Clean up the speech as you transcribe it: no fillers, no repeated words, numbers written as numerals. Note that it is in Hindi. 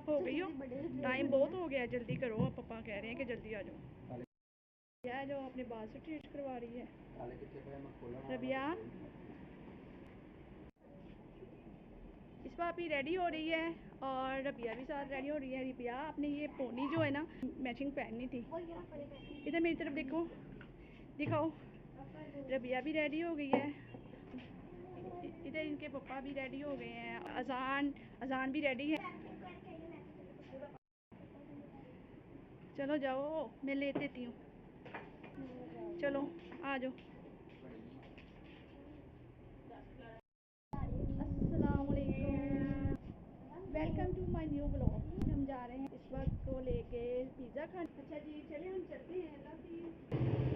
हो गई हो, टाइम बहुत हो गया, जल्दी करो। अब पापा कह रहे हैं कि जल्दी आ जाओ। क्या जो अपने बाल से ट्रीट करवा रही है रबिया। इस भाभी रेडी हो रही है और रबिया भी साथ रेडी हो रही है। रबिया आपने ये पोनी जो है ना मैचिंग पहननी थी। इधर मेरी तरफ देखो, दिखाओ। रबिया भी रेडी हो गई है, इधर इनके पापा भी रेडी हो गए हैं। अजान अजान भी रेडी है। चलो जाओ, मैं ले देती हूँ। चलो आ जाओ। अस्सलाम वालेकुम, welcome to my new blog. हम जा रहे हैं इस वक्त को लेके पिज़्ज़ा खाने। अच्छा जी, चलिए हम चलते हैं।